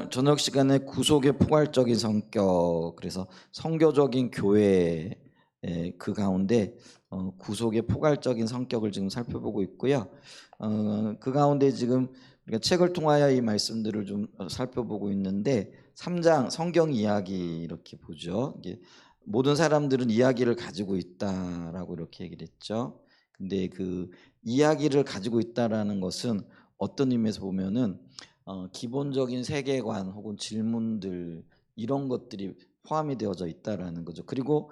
저녁 시간에 구속의 포괄적인 성격, 그래서 선교적인 교회 그 가운데 구속의 포괄적인 성격을 지금 살펴보고 있고요. 그 가운데 지금 우리가 책을 통하여 이 말씀들을 좀 살펴보고 있는데 3장 성경 이야기 이렇게 보죠. 이게 모든 사람들은 이야기를 가지고 있다라고 이렇게 얘기를 했죠. 근데 그 이야기를 가지고 있다라는 것은 어떤 의미에서 보면은 기본적인 세계관 혹은 질문들 이런 것들이 포함이 되어져 있다라는 거죠. 그리고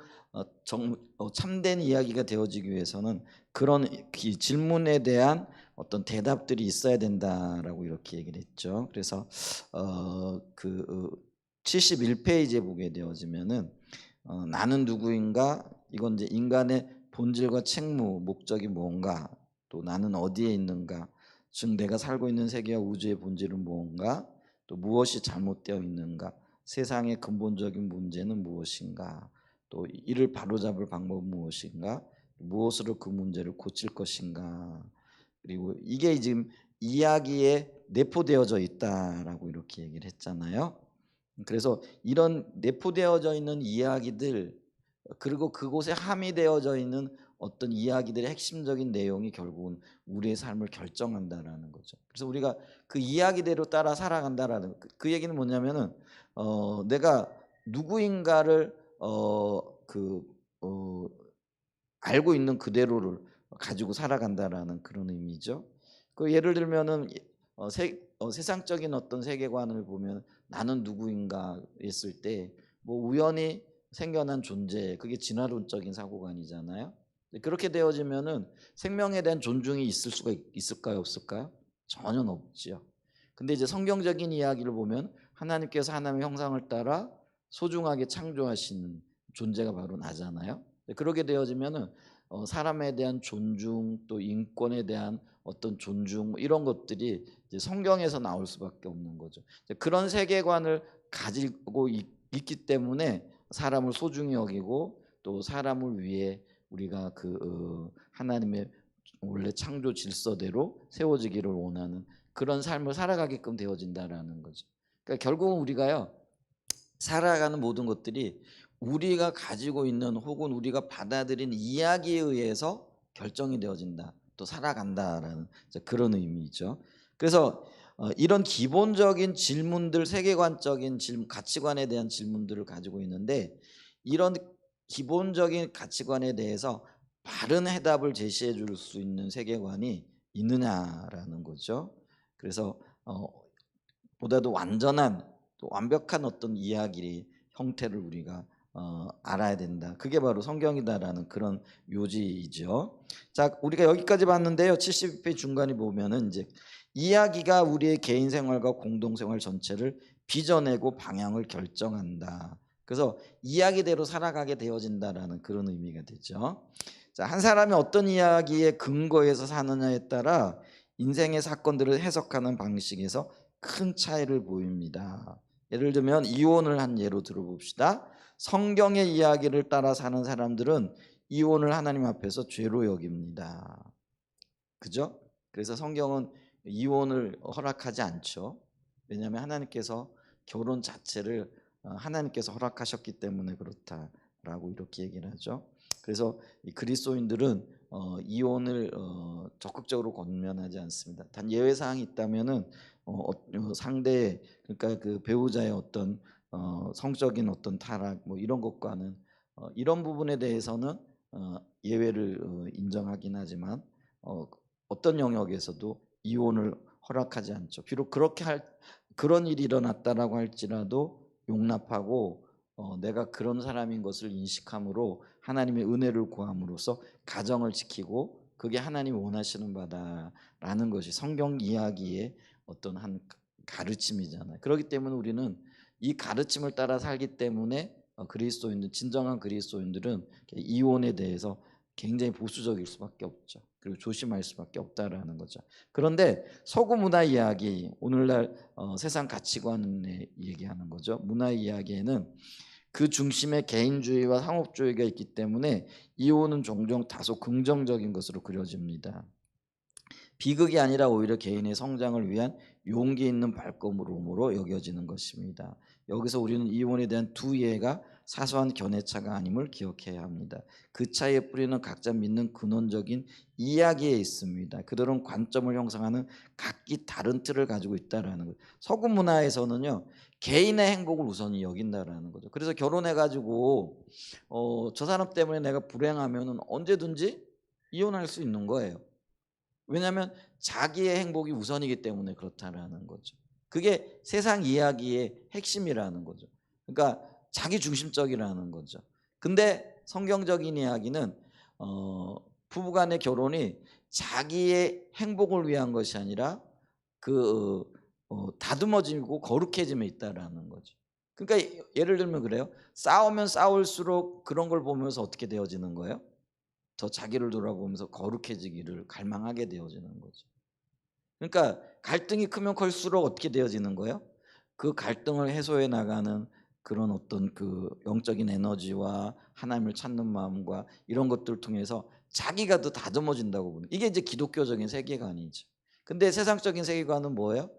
참된 이야기가 되어지기 위해서는 그런 질문에 대한 어떤 대답들이 있어야 된다라고 이렇게 얘기를 했죠. 그래서 71페이지에 보게 되어지면은 나는 누구인가, 이건 이제 인간의 본질과 책무, 목적이 뭔가, 또 나는 어디에 있는가, 즉 내가 살고 있는 세계와 우주의 본질은 무언가, 또 무엇이 잘못되어 있는가, 세상의 근본적인 문제는 무엇인가, 또 이를 바로잡을 방법은 무엇인가, 무엇으로 그 문제를 고칠 것인가, 그리고 이게 지금 이야기에 내포되어져 있다라고 이렇게 얘기를 했잖아요. 그래서 이런 내포되어져 있는 이야기들, 그리고 그곳에 함의되어져 있는 어떤 이야기들의 핵심적인 내용이 결국은 우리의 삶을 결정한다라는 거죠. 그래서 우리가 그 이야기대로 따라 살아간다라는 그 얘기는 뭐냐면은 내가 누구인가를 알고 있는 그대로를 가지고 살아간다라는 그런 의미죠. 그 예를 들면은 세상적인 어떤 세계관을 보면 나는 누구인가 했을 때 뭐 우연히 생겨난 존재, 그게 진화론적인 사고관이잖아요. 그렇게 되어지면은 생명에 대한 존중이 있을 수가 있을까요, 없을까요? 전혀 없지요. 근데 이제 성경적인 이야기를 보면 하나님께서 하나님의 형상을 따라 소중하게 창조하신 존재가 바로 나잖아요. 그렇게 되어지면은 사람에 대한 존중, 또 인권에 대한 어떤 존중, 이런 것들이 이제 성경에서 나올 수밖에 없는 거죠. 그런 세계관을 가지고 있기 때문에 사람을 소중히 여기고, 또 사람을 위해 우리가 하나님의 원래 창조 질서대로 세워지기를 원하는 그런 삶을 살아가게끔 되어진다라는 거죠. 그러니까 결국은 우리가요, 살아가는 모든 것들이 우리가 가지고 있는 혹은 우리가 받아들인 이야기에 의해서 결정이 되어진다, 또 살아간다라는 그런 의미죠. 그래서 이런 기본적인 질문들, 세계관적인 질문, 가치관에 대한 질문들을 가지고 있는데, 이런 기본적인 가치관에 대해서 바른 해답을 제시해 줄 수 있는 세계관이 있느냐라는 거죠. 그래서 보다도 완전한, 또 완벽한 어떤 이야기 형태를 우리가 알아야 된다. 그게 바로 성경이다라는 그런 요지이죠. 자, 우리가 여기까지 봤는데요. 70페이지 중간에 보면은 이제 이야기가 우리의 개인 생활과 공동 생활 전체를 빚어내고 방향을 결정한다. 그래서 이야기대로 살아가게 되어진다라는 그런 의미가 되죠. 자, 한 사람이 어떤 이야기에 근거해서 사느냐에 따라 인생의 사건들을 해석하는 방식에서 큰 차이를 보입니다. 예를 들면 이혼을 한 예로 들어봅시다. 성경의 이야기를 따라 사는 사람들은 이혼을 하나님 앞에서 죄로 여깁니다. 그죠? 그래서 성경은 이혼을 허락하지 않죠. 왜냐하면 하나님께서 결혼 자체를 하나님께서 허락하셨기 때문에 그렇다라고 이렇게 얘기를 하죠. 그래서 이 그리스도인들은 이혼을 적극적으로 권면하지 않습니다. 단 예외 사항이 있다면은 상대, 그러니까 그 배우자의 어떤 성적인 어떤 타락 뭐 이런 것과는 이런 부분에 대해서는 예외를 인정하긴 하지만 어떤 영역에서도 이혼을 허락하지 않죠. 비록 그런 일이 일어났다라고 할지라도 용납하고 내가 그런 사람인 것을 인식함으로 하나님의 은혜를 구함으로써 가정을 지키고, 그게 하나님이 원하시는 바다라는 것이 성경 이야기의 어떤 한 가르침이잖아요. 그렇기 때문에 우리는 이 가르침을 따라 살기 때문에 진정한 그리스도인들은 이혼에 대해서 굉장히 보수적일 수밖에 없죠. 그리고 조심할 수밖에 없다라는 거죠. 그런데 서구 문화 이야기, 오늘날 세상 가치관에 얘기하는 거죠. 문화 이야기에는 그 중심에 개인주의와 상업주의가 있기 때문에 이혼은 종종 다소 긍정적인 것으로 그려집니다. 비극이 아니라 오히려 개인의 성장을 위한 용기 있는 발걸음으로 여겨지는 것입니다. 여기서 우리는 이혼에 대한 두 이해가 사소한 견해차가 아님을 기억해야 합니다. 그 차이의 뿌리는 각자 믿는 근원적인 이야기에 있습니다. 그들은 관점을 형성하는 각기 다른 틀을 가지고 있다라는 거죠. 서구 문화에서는요, 개인의 행복을 우선히 여긴다라는 거죠. 그래서 결혼해가지고 저 사람 때문에 내가 불행하면은 언제든지 이혼할 수 있는 거예요. 왜냐하면 자기의 행복이 우선이기 때문에 그렇다라는 거죠. 그게 세상 이야기의 핵심이라는 거죠. 그러니까 자기 중심적이라는 거죠. 근데 성경적인 이야기는 부부간의 결혼이 자기의 행복을 위한 것이 아니라 그 다듬어지고 거룩해짐에 있다라는 거죠. 그러니까 예를 들면 그래요. 싸우면 싸울수록 그런 걸 보면서 어떻게 되어지는 거예요? 더 자기를 돌아보면서 거룩해지기를 갈망하게 되어지는 거죠. 그러니까 갈등이 크면 클수록 어떻게 되어지는 거예요? 그 갈등을 해소해 나가는 그런 어떤 그 영적인 에너지와 하나님을 찾는 마음과 이런 것들을 통해서 자기가 더 다듬어진다고 보는, 이게 이제 기독교적인 세계관이죠. 근데 세상적인 세계관은 뭐예요?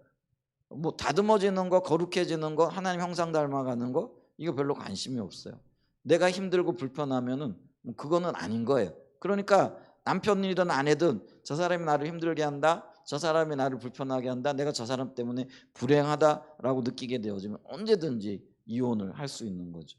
뭐 다듬어지는 거, 거룩해지는 거, 하나님 형상 닮아가는 거, 이거 별로 관심이 없어요. 내가 힘들고 불편하면은 뭐 그거는 아닌 거예요. 그러니까 남편이든 아내든 저 사람이 나를 힘들게 한다, 저 사람이 나를 불편하게 한다, 내가 저 사람 때문에 불행하다라고 느끼게 되어지면 언제든지 이혼을 할 수 있는 거죠.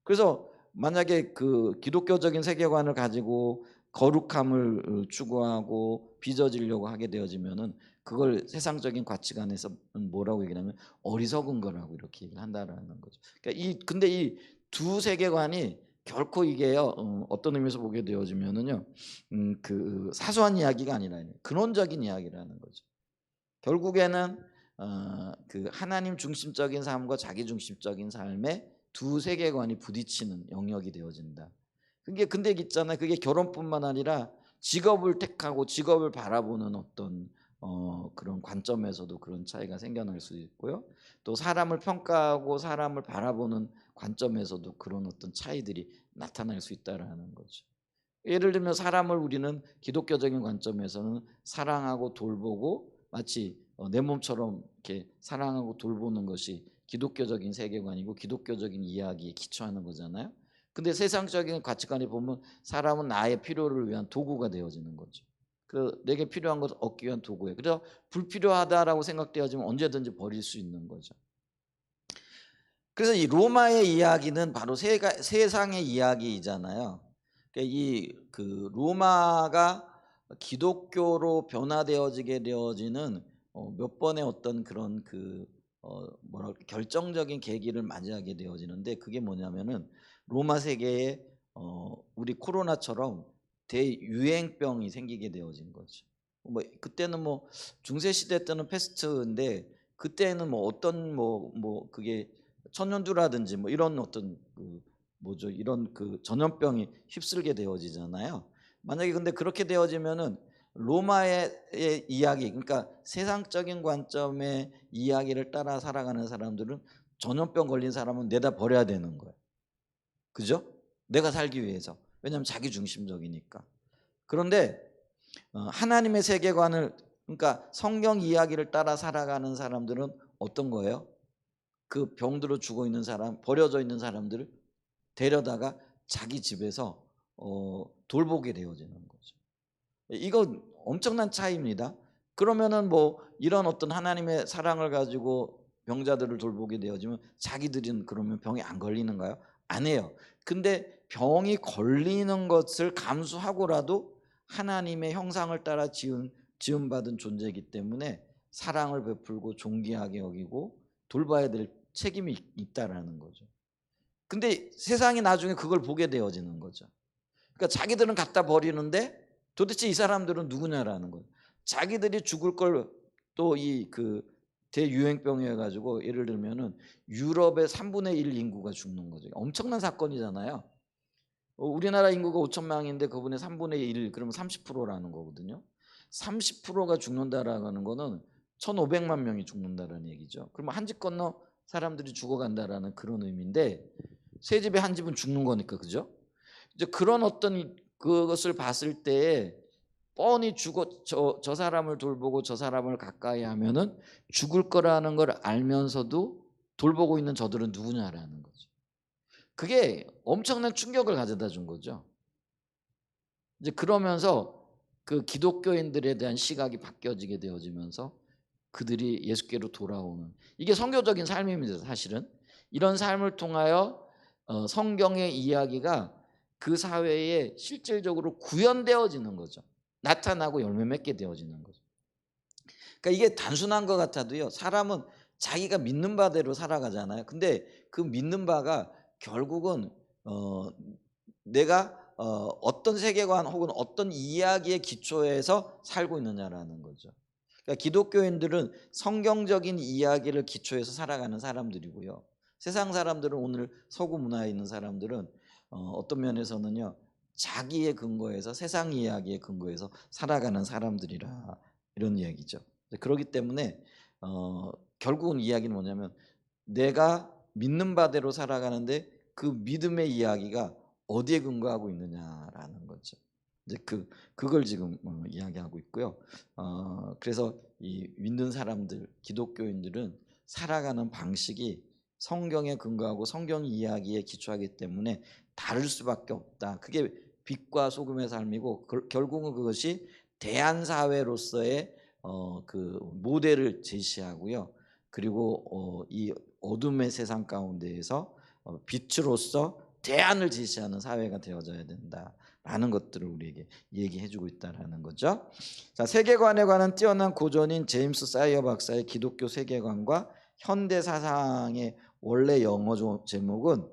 그래서 만약에 그 기독교적인 세계관을 가지고 거룩함을 추구하고 빚어지려고 하게 되어지면은 그걸 세상적인 가치관에서 뭐라고 얘기하냐면 어리석은 거라고 이렇게 얘기를 한다라는 거죠. 그러니까 근데 이 두 세계관이 결코 이게요, 어떤 의미에서 보게 되어지면은요, 그 사소한 이야기가 아니라 근원적인 이야기라는 거죠. 결국에는 그 하나님 중심적인 삶과 자기 중심적인 삶의 두 세계관이 부딪히는 영역이 되어진다. 그게 근데 있잖아요. 그게 결혼뿐만 아니라 직업을 택하고 직업을 바라보는 어떤 그런 관점에서도 그런 차이가 생겨날 수 있고요. 또 사람을 평가하고 사람을 바라보는 관점에서도 그런 어떤 차이들이 나타날 수 있다라는 거죠. 예를 들면 사람을 우리는 기독교적인 관점에서는 사랑하고 돌보고 마치 내 몸처럼 이렇게 사랑하고 돌보는 것이 기독교적인 세계관이고 기독교적인 이야기에 기초하는 거잖아요. 근데 세상적인 가치관에 보면 사람은 나의 필요를 위한 도구가 되어지는 거죠. 그 내게 필요한 것을 얻기 위한 도구예요. 그래서 불필요하다라고 생각되어지면 언제든지 버릴 수 있는 거죠. 그래서 이 로마의 이야기는 바로 세상의 이야기이잖아요. 그러니까 이그 로마가 기독교로 변화되어지게 되어지는 몇 번의 어떤 그런 그 뭐랄까 결정적인 계기를 맞이하게 되어지는데, 그게 뭐냐면은 로마 세계에 우리 코로나처럼 대유행병이 생기게 되어진 거죠. 뭐 그때는 뭐 중세 시대 때는 패스트인데 그때는 뭐 어떤 그게 천연두라든지 뭐 이런 어떤 그 뭐죠, 이런 그 전염병이 휩쓸게 되어지잖아요. 만약에 근데 그렇게 되어지면은 로마의 이야기, 그러니까 세상적인 관점의 이야기를 따라 살아가는 사람들은 전염병 걸린 사람은 내다 버려야 되는 거예요. 그죠? 내가 살기 위해서. 왜냐하면 자기 중심적이니까. 그런데 하나님의 세계관을, 그러니까 성경 이야기를 따라 살아가는 사람들은 어떤 거예요? 그 병들어 죽어 있는 사람, 버려져 있는 사람들을 데려다가 자기 집에서 돌보게 되어지는 거죠. 이거 엄청난 차이입니다. 그러면은 뭐 이런 어떤 하나님의 사랑을 가지고 병자들을 돌보게 되어지면 자기들은 그러면 병이 안 걸리는가요? 아니에요. 근데 병이 걸리는 것을 감수하고라도 하나님의 형상을 따라 지음받은 존재이기 때문에 사랑을 베풀고 존귀하게 여기고 돌봐야 될 책임이 있다라는 거죠. 근데 세상이 나중에 그걸 보게 되어지는 거죠. 그러니까 자기들은 갖다 버리는데 도대체 이 사람들은 누구냐라는 거예요. 자기들이 죽을 걸 또 이 그 대유행병이어 가지고 예를 들면은 유럽의 3분의 1 인구가 죽는 거죠. 엄청난 사건이잖아요. 우리나라 인구가 5천 명인데 그분의 3분의 1 그러면 30%라는 거거든요. 30%가 죽는다라는 거는 1,500만 명이 죽는다라는 얘기죠. 그러면 한 집 건너 사람들이 죽어간다라는 그런 의미인데, 세 집에 한 집은 죽는 거니까, 그죠? 이제 그런 어떤 그것을 봤을 때에 뻔히 죽어 저 사람을 돌보고 저 사람을 가까이 하면은 죽을 거라는 걸 알면서도 돌보고 있는 저들은 누구냐라는 거죠. 그게 엄청난 충격을 가져다 준 거죠. 이제 그러면서 그 기독교인들에 대한 시각이 바뀌어지게 되어지면서 그들이 예수께로 돌아오는, 이게 선교적인 삶입니다. 사실은 이런 삶을 통하여 성경의 이야기가 그 사회에 실질적으로 구현되어지는 거죠. 나타나고 열매 맺게 되어지는 거죠. 그러니까 이게 단순한 것 같아도요, 사람은 자기가 믿는 바대로 살아가잖아요. 근데 그 믿는 바가 결국은 내가 어떤 세계관 혹은 어떤 이야기의 기초에서 살고 있느냐라는 거죠. 그러니까 기독교인들은 성경적인 이야기를 기초해서 살아가는 사람들이고요. 세상 사람들은, 오늘 서구 문화에 있는 사람들은 어떤 면에서는요, 자기의 근거에서, 세상 이야기의 근거에서 살아가는 사람들이라, 이런 이야기죠. 그렇기 때문에 결국은 이야기는 뭐냐면, 내가 믿는 바대로 살아가는데 그 믿음의 이야기가 어디에 근거하고 있느냐라는 거죠. 이제 그걸 지금 이야기하고 있고요. 그래서 이 믿는 사람들, 기독교인들은 살아가는 방식이 성경에 근거하고 성경 이야기에 기초하기 때문에 다를 수밖에 없다. 그게 빛과 소금의 삶이고, 결국은 그것이 대한 사회로서의 그 모델을 제시하고요. 그리고 이 어둠의 세상 가운데에서 빛으로서 대안을 제시하는 사회가 되어져야 된다라는 것들을 우리에게 얘기해주고 있다라는 거죠. 자, 세계관에 관한 뛰어난 고전인 제임스 사이어 박사의 기독교 세계관과 현대 사상의 원래 영어 제목은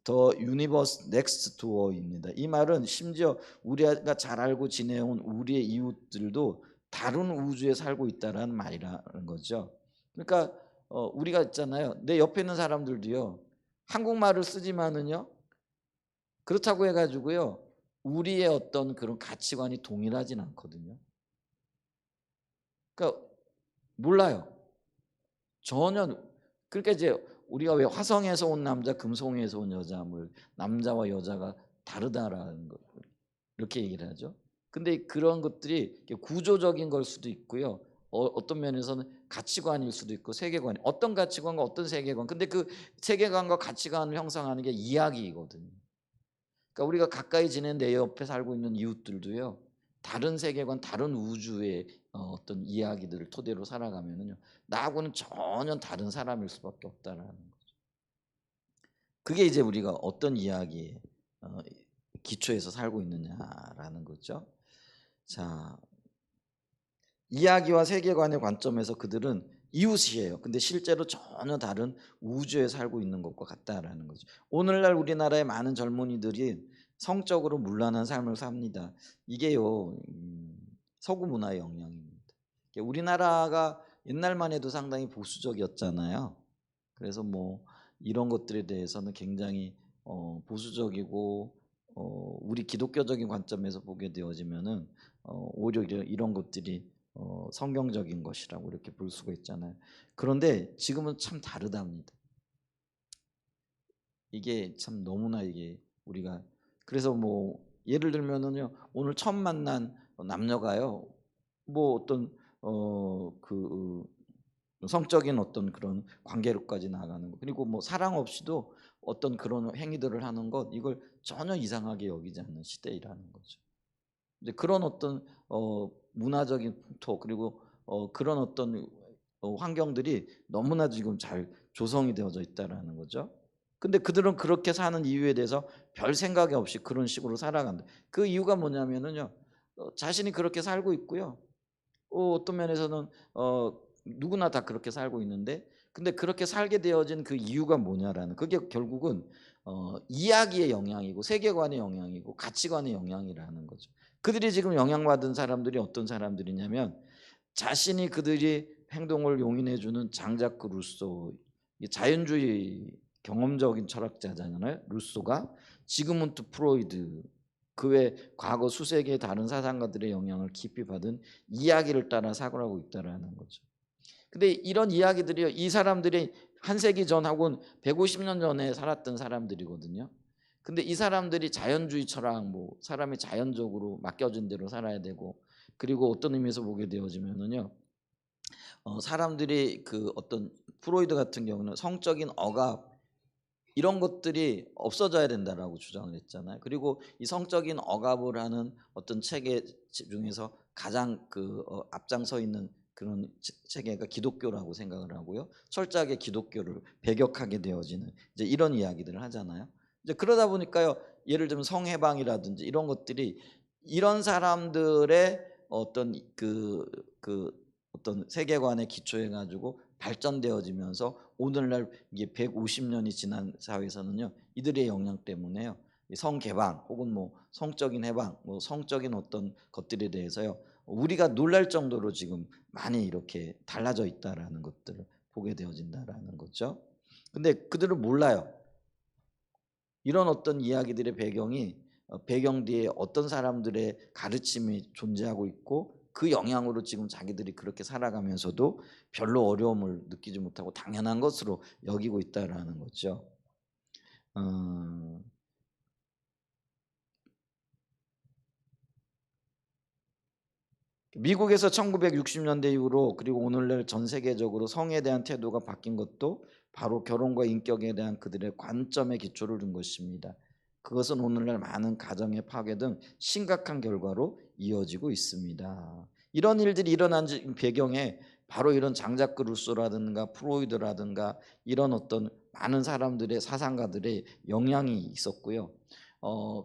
The Universe Next Door입니다. 이 말은 심지어 우리가 잘 알고 지내온 우리의 이웃들도 다른 우주에 살고 있다라는 말이라는 거죠. 그러니까 우리가 있잖아요. 내 옆에 있는 사람들도요, 한국말을 쓰지만은요, 그렇다고 해가지고요, 우리의 어떤 그런 가치관이 동일하진 않거든요. 그러니까 몰라요. 전혀. 그러니까 이제 우리가 왜 화성에서 온 남자, 금성에서 온 여자, 뭐 남자와 여자가 다르다라는 거, 이렇게 얘기를 하죠. 근데 그런 것들이 구조적인 걸 수도 있고요. 어떤 면에서는 가치관일 수도 있고, 세계관, 어떤 가치관과 어떤 세계관. 근데 그 세계관과 가치관을 형성하는 게 이야기거든요. 그러니까 우리가 가까이 지낸 내 옆에 살고 있는 이웃들도요, 다른 세계관, 다른 우주의 어떤 이야기들을 토대로 살아가면은요, 나하고는 전혀 다른 사람일 수밖에 없다라는 거죠. 그게 이제 우리가 어떤 이야기에 기초에서 살고 있느냐라는 거죠. 자, 이야기와 세계관의 관점에서 그들은 이웃이에요. 근데 실제로 전혀 다른 우주에 살고 있는 것과 같다라는 거죠. 오늘날 우리나라의 많은 젊은이들이 성적으로 문란한 삶을 삽니다. 이게요, 서구 문화의 영향입니다. 우리나라가 옛날만 해도 상당히 보수적이었잖아요. 그래서 뭐 이런 것들에 대해서는 굉장히 보수적이고, 우리 기독교적인 관점에서 보게 되어지면은 오히려 이런 것들이 성경적인 것이라고 이렇게 볼 수가 있잖아요. 그런데 지금은 참 다르답니다. 이게 참 너무나, 이게 우리가, 그래서 뭐 예를 들면은요, 오늘 처음 만난 남녀가요, 뭐 어떤 그 성적인 어떤 그런 관계로까지 나가는 거, 그리고 뭐 사랑 없이도 어떤 그런 행위들을 하는 것, 이걸 전혀 이상하게 여기지 않는 시대이라는 거죠. 이제 그런 어떤 문화적인 풍토, 그리고 그런 어떤 환경들이 너무나 지금 잘 조성이 되어져 있다라는 거죠. 근데 그들은 그렇게 사는 이유에 대해서 별 생각이 없이 그런 식으로 살아간다. 그 이유가 뭐냐면은요, 자신이 그렇게 살고 있고요. 어떤 면에서는 누구나 다 그렇게 살고 있는데, 근데 그렇게 살게 되어진 그 이유가 뭐냐라는, 그게 결국은 이야기의 영향이고, 세계관의 영향이고, 가치관의 영향이라는 거죠. 그들이 지금 영향받은 사람들이 어떤 사람들이냐면, 자신이 그들이 행동을 용인해주는 장자크 루소, 자연주의 경험적인 철학자잖아요. 루소가 지그문트 프로이드, 그 외 과거 수세기의 다른 사상가들의 영향을 깊이 받은 이야기를 따라 사고하고 있다라는 거죠. 근데 이런 이야기들이, 이 사람들이 한 세기 전하고는 150년 전에 살았던 사람들이거든요. 근데 이 사람들이 자연주의 철학, 뭐 사람이 자연적으로 맡겨진 대로 살아야 되고, 그리고 어떤 의미에서 보게 되어지면은요. 사람들이 어떤 프로이드 같은 경우는 성적인 억압 이런 것들이 없어져야 된다라고 주장을 했잖아요. 그리고 이 성적인 억압을 하는 어떤 체계 중에서 가장 앞장서 있는 그런 체계가 기독교라고 생각을 하고요. 철저하게 기독교를 배격하게 되어지는 이제 이런 이야기들을 하잖아요. 이제 그러다 보니까요. 예를 들면 성해방이라든지 이런 것들이 이런 사람들의 어떤 어떤 세계관에 기초해 가지고 발전되어지면서 오늘날 이게 150년이 지난 사회에서는요. 이들의 영향 때문에요. 성개방 혹은 뭐 성적인 해방, 뭐 성적인 어떤 것들에 대해서요. 우리가 놀랄 정도로 지금 많이 이렇게 달라져 있다라는 것들을 보게 되어진다라는 거죠. 근데 그들은 몰라요. 이런 어떤 이야기들의 배경 뒤에 어떤 사람들의 가르침이 존재하고 있고 그 영향으로 지금 자기들이 그렇게 살아가면서도 별로 어려움을 느끼지 못하고 당연한 것으로 여기고 있다라는 거죠. 어, 미국에서 1960년대 이후로 그리고 오늘날 전 세계적으로 성에 대한 태도가 바뀐 것도 바로 결혼과 인격에 대한 그들의 관점에 기초를 둔 것입니다. 그것은 오늘날 많은 가정의 파괴 등 심각한 결과로 이어지고 있습니다. 이런 일들이 일어난 배경에 바로 이런 장자크 루소라든가 프로이드라든가 이런 어떤 많은 사람들의 사상가들의 영향이 있었고요.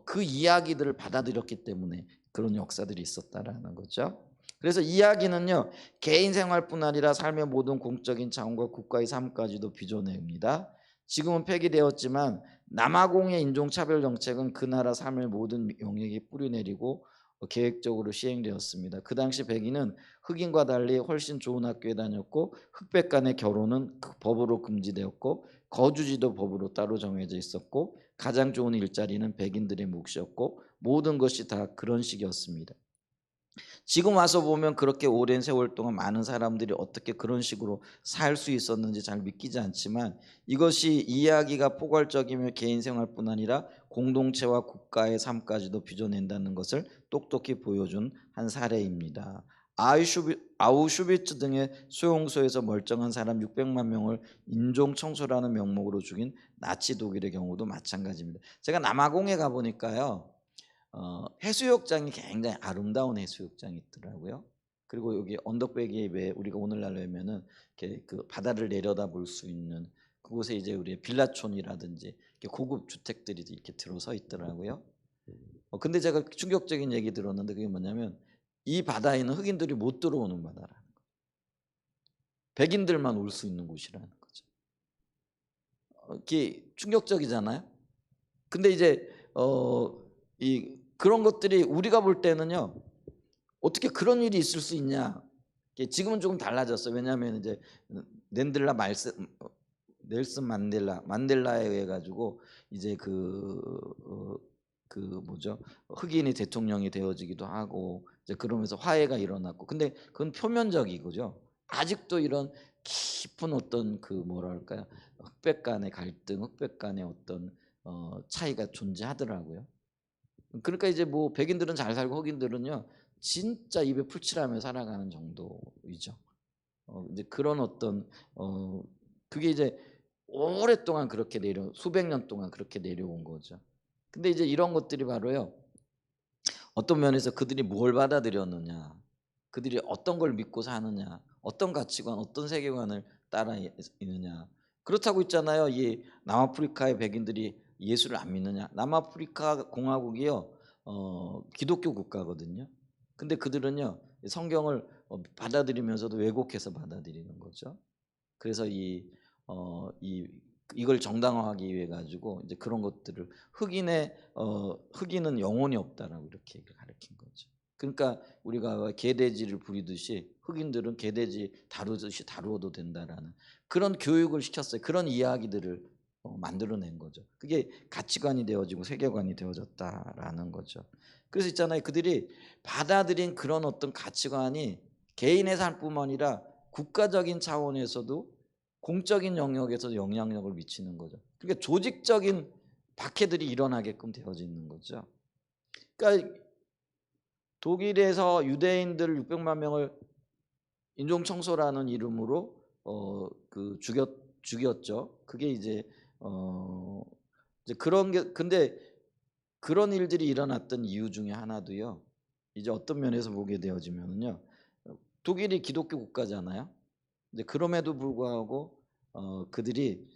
그 이야기들을 받아들였기 때문에 그런 역사들이 있었다라는 거죠. 그래서 이야기는요. 개인 생활뿐 아니라 삶의 모든 공적인 차원과 국가의 삶까지도 빚어냅니다. 지금은 폐기되었지만 남아공의 인종차별 정책은 그 나라 삶의 모든 영역에 뿌리내리고 계획적으로 시행되었습니다. 그 당시 백인은 흑인과 달리 훨씬 좋은 학교에 다녔고 흑백 간의 결혼은 법으로 금지되었고 거주지도 법으로 따로 정해져 있었고 가장 좋은 일자리는 백인들의 몫이었고 모든 것이 다 그런 식이었습니다. 지금 와서 보면 그렇게 오랜 세월 동안 많은 사람들이 어떻게 그런 식으로 살 수 있었는지 잘 믿기지 않지만 이것이 이야기가 포괄적이며 개인 생활뿐 아니라 공동체와 국가의 삶까지도 빚어낸다는 것을 똑똑히 보여준 한 사례입니다. 아우슈비츠 등의 수용소에서 멀쩡한 사람 600만 명을 인종 청소라는 명목으로 죽인 나치 독일의 경우도 마찬가지입니다. 제가 남아공에 가보니까요. 해수욕장이 굉장히 아름다운 해수욕장이 있더라고요. 그리고 여기 언덕배기에 왜 우리가 오늘날로 하면은 이렇게 바다를 내려다볼 수 있는 그곳에 이제 우리 빌라촌이라든지 이렇게 고급 주택들이 이렇게 들어서 있더라고요. 근데 제가 충격적인 얘기 들었는데 그게 뭐냐면 이 바다에는 흑인들이 못 들어오는 바다라는 거예요. 백인들만 올 수 있는 곳이라는 거죠. 그게 충격적이잖아요. 근데 이제 그런 것들이 우리가 볼 때는요. 어떻게 그런 일이 있을 수 있냐? 지금은 조금 달라졌어요. 왜냐하면 이제 낸들라 말스 넬슨 만델라에 의해 가지고 이제 뭐죠? 흑인이 대통령이 되어지기도 하고 이제 그러면서 화해가 일어났고 근데 그건 표면적이고죠. 아직도 이런 깊은 어떤 뭐랄까요? 흑백 간의 갈등, 흑백 간의 어떤 차이가 존재하더라고요. 그러니까 이제 뭐 백인들은 잘 살고 흑인들은요 진짜 입에 풀칠하며 살아가는 정도이죠. 이제 그런 어떤 그게 이제 오랫동안 그렇게 수백 년 동안 그렇게 내려온 거죠. 근데 이제 이런 것들이 바로요. 어떤 면에서 그들이 뭘 받아들였느냐, 그들이 어떤 걸 믿고 사느냐, 어떤 가치관, 어떤 세계관을 따라 있느냐. 그렇다고 있잖아요. 이 남아프리카의 백인들이 예수를 안 믿느냐. 남아프리카 공화국이요, 기독교 국가거든요. 근데 그들은요 성경을 받아들이면서도 왜곡해서 받아들이는 거죠. 그래서 이걸 정당화하기 위해 가지고 이제 그런 것들을 흑인은 영혼이 없다라고 이렇게 가르친 거죠. 그러니까 우리가 개돼지를 부리듯이 흑인들은 개돼지 다루듯이 다루어도 된다라는 그런 교육을 시켰어요. 그런 이야기들을 만들어낸 거죠. 그게 가치관이 되어지고 세계관이 되어졌다라는 거죠. 그래서 있잖아요. 그들이 받아들인 그런 어떤 가치관이 개인의 삶뿐만 아니라 국가적인 차원에서도 공적인 영역에서 영향력을 미치는 거죠. 그러니까 조직적인 박해들이 일어나게끔 되어지는 거죠. 그러니까 독일에서 유대인들 600만 명을 인종 청소라는 이름으로 그 죽였죠. 그게 이제 이제 그런 게 근데 그런 일들이 일어났던 이유 중에 하나도요. 이제 어떤 면에서 보게 되어지면요. 독일이 기독교 국가잖아요. 근데 그럼에도 불구하고 그들이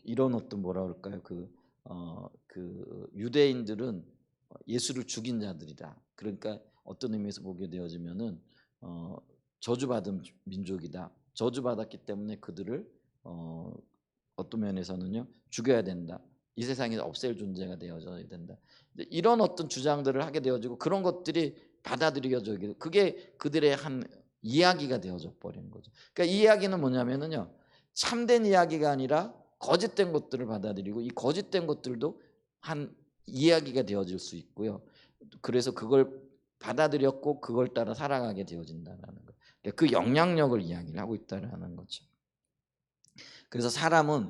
이런 어떤 뭐라 그럴까요? 그 유대인들은 예수를 죽인 자들이다. 그러니까 어떤 의미에서 보게 되어지면은 저주받은 민족이다. 저주받았기 때문에 그들을 어떤 면에서는요 죽여야 된다. 이 세상에 없앨 존재가 되어져야 된다. 이런 어떤 주장들을 하게 되어지고 그런 것들이 받아들여져 그게 그들의 한 이야기가 되어져 버리는 거죠. 그러니까 이 이야기는 뭐냐면은요 참된 이야기가 아니라 거짓된 것들을 받아들이고 이 거짓된 것들도 한 이야기가 되어질 수 있고요. 그래서 그걸 받아들였고 그걸 따라 살아가게 되어진다는 거. 그 영향력을 이야기를 하고 있다는 거죠. 그래서 사람은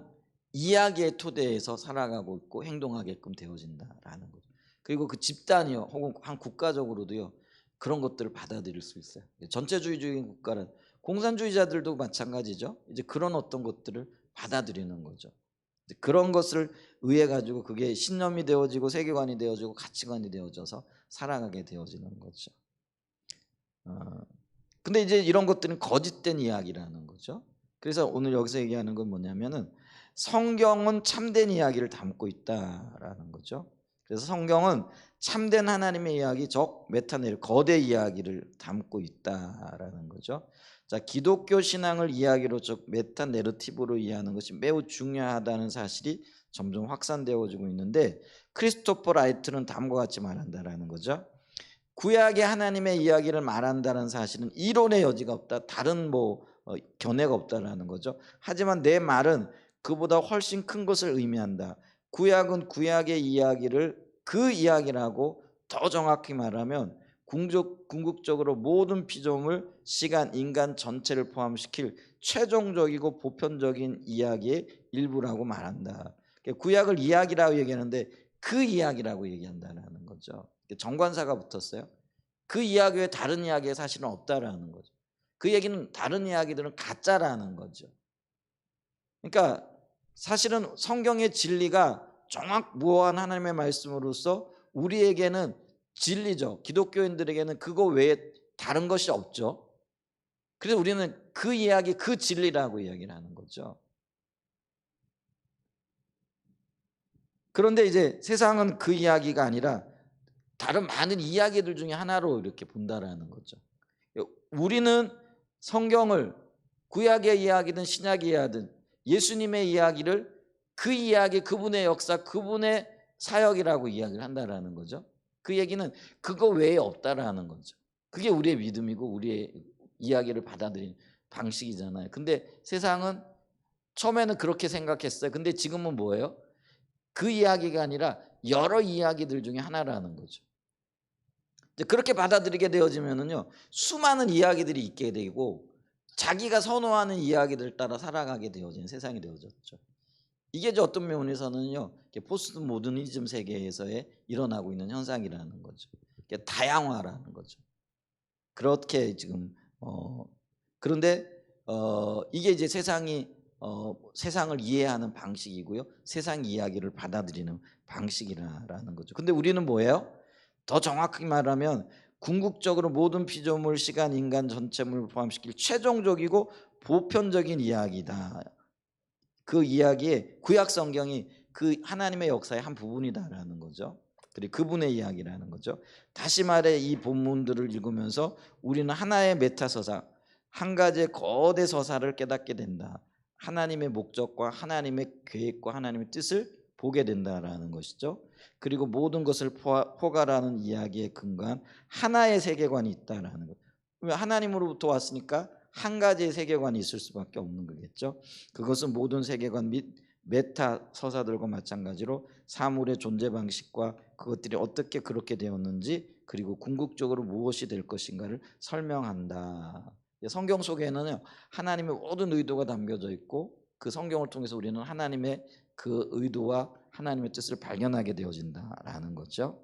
이야기의 토대에서 살아가고 있고 행동하게끔 되어진다라는 거죠. 그리고 그 집단이요 혹은 한 국가적으로도요 그런 것들을 받아들일 수 있어요. 전체주의적인 국가는 공산주의자들도 마찬가지죠. 이제 그런 어떤 것들을 받아들이는 거죠. 그런 것을 의해 가지고 그게 신념이 되어지고 세계관이 되어지고 가치관이 되어져서 살아가게 되어지는 거죠. 근데 이제 이런 것들은 거짓된 이야기라는 거죠. 그래서 오늘 여기서 얘기하는 건 뭐냐면은 성경은 참된 이야기를 담고 있다라는 거죠. 그래서 성경은 참된 하나님의 이야기, 즉 메타네르 거대 이야기를 담고 있다라는 거죠. 자, 기독교 신앙을 이야기로 즉 메타 내러티브로 이해하는 것이 매우 중요하다는 사실이 점점 확산되어지고 있는데 크리스토퍼 라이트는 다음과 같이 말한다라는 거죠. 구약의 하나님의 이야기를 말한다는 사실은 이론의 여지가 없다. 다른 견해가 없다라는 거죠. 하지만 내 말은 그보다 훨씬 큰 것을 의미한다. 구약은 구약의 이야기를 그 이야기라고 더 정확히 말하면 궁극적으로 모든 피조물, 시간, 인간 전체를 포함시킬 최종적이고 보편적인 이야기의 일부라고 말한다. 구약을 이야기라고 얘기하는데 그 이야기라고 얘기한다는 거죠. 정관사가 붙었어요. 그 이야기 외에 다른 이야기가 사실은 없다라는 거죠. 그 얘기는 다른 이야기들은 가짜라는 거죠. 그러니까 사실은 성경의 진리가 무한 하나님의 말씀으로서 우리에게는 진리죠. 기독교인들에게는 그거 외에 다른 것이 없죠. 그래서 우리는 그 이야기, 그 진리라고 이야기를 하는 거죠. 그런데 이제 세상은 그 이야기가 아니라 다른 많은 이야기들 중에 하나로 이렇게 본다라는 거죠. 우리는 성경을 구약의 이야기든 신약의 이야기든 예수님의 이야기를 그 이야기, 그분의 역사, 그분의 사역이라고 이야기를 한다라는 거죠. 그 얘기는 그거 외에 없다라는 거죠. 그게 우리의 믿음이고 우리의 이야기를 받아들이는 방식이잖아요. 근데 세상은 처음에는 그렇게 생각했어요. 근데 지금은 뭐예요? 그 이야기가 아니라 여러 이야기들 중에 하나라는 거죠. 그렇게 받아들이게 되어지면은요 수많은 이야기들이 있게 되고 자기가 선호하는 이야기들 따라 살아가게 되어지는 세상이 되어졌죠. 이게 이제 어떤 면에서는요 포스트 모더니즘 세계에서의 일어나고 있는 현상이라는 거죠. 다양화라는 거죠. 그렇게 지금 그런데 이게 이제 세상을 이해하는 방식이고요. 세상 이야기를 받아들이는 방식이라는 거죠. 근데 우리는 뭐예요? 더 정확하게 말하면 궁극적으로 모든 피조물, 시간, 인간 전체물을 포함시킬 최종적이고 보편적인 이야기다. 그 이야기에 구약 성경이 그 하나님의 역사의 한 부분이다라는 거죠. 그리고 그분의 이야기라는 거죠. 다시 말해 이 본문들을 읽으면서 우리는 하나의 메타서사, 한 가지의 거대 서사를 깨닫게 된다. 하나님의 목적과 하나님의 계획과 하나님의 뜻을 보게 된다라는 것이죠. 그리고 모든 것을 포괄하는 이야기에 근거한 하나의 세계관이 있다라는 것. 하나님으로부터 왔으니까 한 가지의 세계관이 있을 수밖에 없는 거겠죠. 그것은 모든 세계관 및 메타 서사들과 마찬가지로 사물의 존재 방식과 그것들이 어떻게 그렇게 되었는지 그리고 궁극적으로 무엇이 될 것인가를 설명한다. 성경 속에는 하나님의 모든 의도가 담겨져 있고 그 성경을 통해서 우리는 하나님의 그 의도와 하나님의 뜻을 발견하게 되어진다라는 거죠.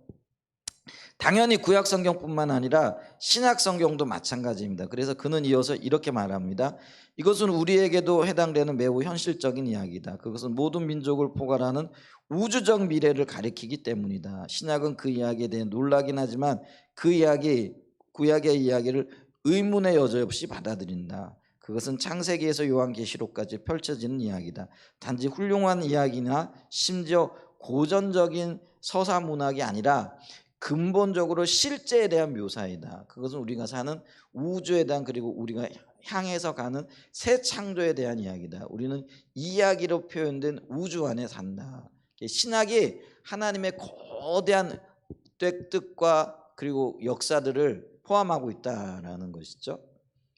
당연히 구약 성경뿐만 아니라 신약 성경도 마찬가지입니다. 그래서 그는 이어서 이렇게 말합니다. 이것은 우리에게도 해당되는 매우 현실적인 이야기다. 그것은 모든 민족을 포괄하는 우주적 미래를 가리키기 때문이다. 신약은 그 이야기에 대해 놀라긴 하지만 그 이야기, 구약의 이야기를 의문의 여지 없이 받아들인다. 그것은 창세기에서 요한계시록까지 펼쳐지는 이야기다. 단지 훌륭한 이야기나 심지어 고전적인 서사 문학이 아니라 근본적으로 실제에 대한 묘사이다. 그것은 우리가 사는 우주에 대한, 그리고 우리가 향해서 가는 새 창조에 대한 이야기다. 우리는 이야기로 표현된 우주 안에 산다. 신학이 하나님의 거대한 뜻과 그리고 역사들을 포함하고 있다라는 것이죠.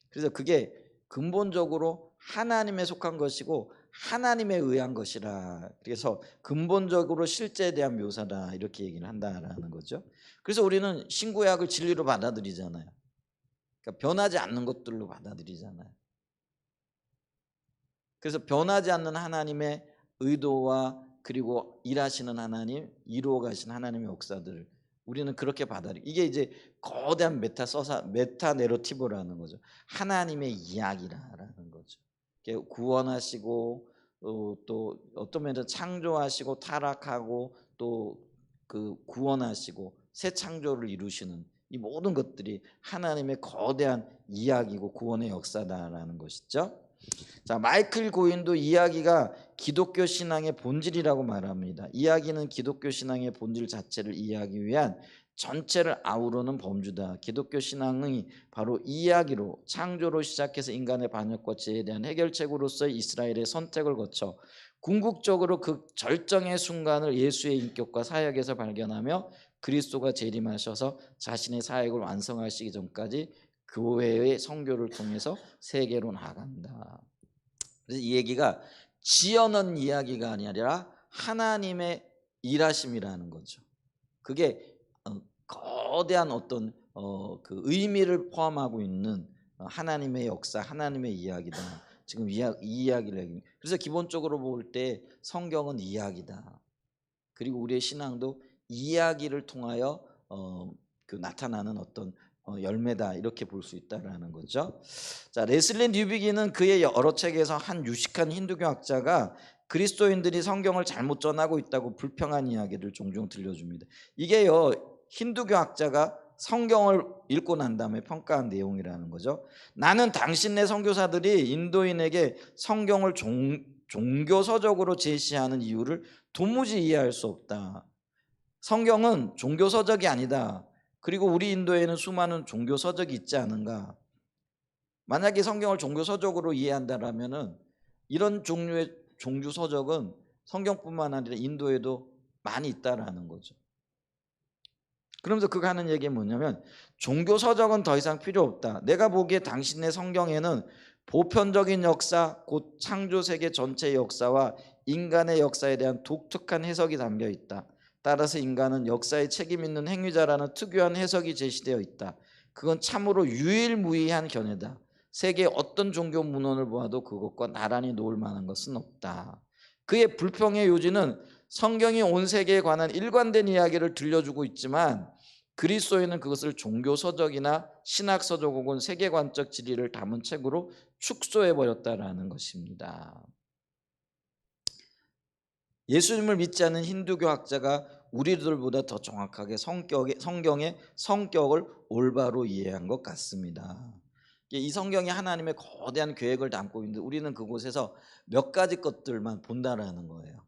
그래서 그게 근본적으로 하나님에 속한 것이고 하나님에 의한 것이라, 그래서 근본적으로 실제에 대한 묘사다, 이렇게 얘기를 한다라는 거죠. 그래서 우리는 신구약을 진리로 받아들이잖아요. 그러니까 변하지 않는 것들로 받아들이잖아요. 그래서 변하지 않는 하나님의 의도와 그리고 일하시는 하나님, 이루어 가신 하나님의 역사들을 우리는 그렇게 받아들이. 이게 이제 거대한 메타 내러티브라는 거죠. 하나님의 이야기라는 거죠. 구원하시고 또 어떤 면에서 창조하시고 타락하고 또 그 구원하시고 새 창조를 이루시는 이 모든 것들이 하나님의 거대한 이야기고 구원의 역사다라는 것이죠. 자, 마이클 고인도 이야기가 기독교 신앙의 본질이라고 말합니다. 이야기는 기독교 신앙의 본질 자체를 이해하기 위한 전체를 아우르는 범주다. 기독교 신앙이 바로 이야기로, 창조로 시작해서 인간의 반역과 죄에 대한 해결책으로서의 이스라엘의 선택을 거쳐 궁극적으로 그 절정의 순간을 예수의 인격과 사역에서 발견하며 그리스도가 재림하셔서 자신의 사역을 완성하시기 전까지 교회의 선교를 통해서 세계로 나아간다. 그래서 이 얘기가 지어낸 이야기가 아니라 하나님의 일하심이라는 거죠. 그게 거대한 어떤 그 의미를 포함하고 있는 하나님의 역사, 하나님의 이야기다. 지금 이 이야기를 얘기해요. 그래서 기본적으로 볼 때 성경은 이야기다. 그리고 우리의 신앙도 이야기를 통하여 그 나타나는 어떤 열매다, 이렇게 볼 수 있다라는 거죠. 자, 레슬리 뉴비기는 그의 여러 책에서 한 유식한 힌두교 학자가 그리스도인들이 성경을 잘못 전하고 있다고 불평한 이야기를 종종 들려줍니다. 이게요, 힌두교 학자가 성경을 읽고 난 다음에 평가한 내용이라는 거죠. 나는 당신네 선교사들이 인도인에게 성경을 종교서적으로 제시하는 이유를 도무지 이해할 수 없다. 성경은 종교서적이 아니다. 그리고 우리 인도에는 수많은 종교서적이 있지 않은가. 만약에 성경을 종교서적으로 이해한다라면은 이런 종류의 종교서적은 성경뿐만 아니라 인도에도 많이 있다라는 거죠. 그러면서 그가 하는 얘기는 뭐냐면, 종교서적은 더 이상 필요 없다. 내가 보기에 당신의 성경에는 보편적인 역사, 곧 창조세계 전체의 역사와 인간의 역사에 대한 독특한 해석이 담겨 있다. 따라서 인간은 역사에 책임 있는 행위자라는 특유한 해석이 제시되어 있다. 그건 참으로 유일무이한 견해다. 세계의 어떤 종교 문헌을 보아도 그것과 나란히 놓을 만한 것은 없다. 그의 불평의 요지는 성경이 온 세계에 관한 일관된 이야기를 들려주고 있지만 그리스도인은 그것을 종교서적이나 신학서적 혹은 세계관적 진리를 담은 책으로 축소해버렸다라는 것입니다. 예수님을 믿지 않는 힌두교 학자가 우리들보다 더 정확하게 성경의 성격을 올바로 이해한 것 같습니다. 이 성경이 하나님의 거대한 계획을 담고 있는데 우리는 그곳에서 몇 가지 것들만 본다라는 거예요.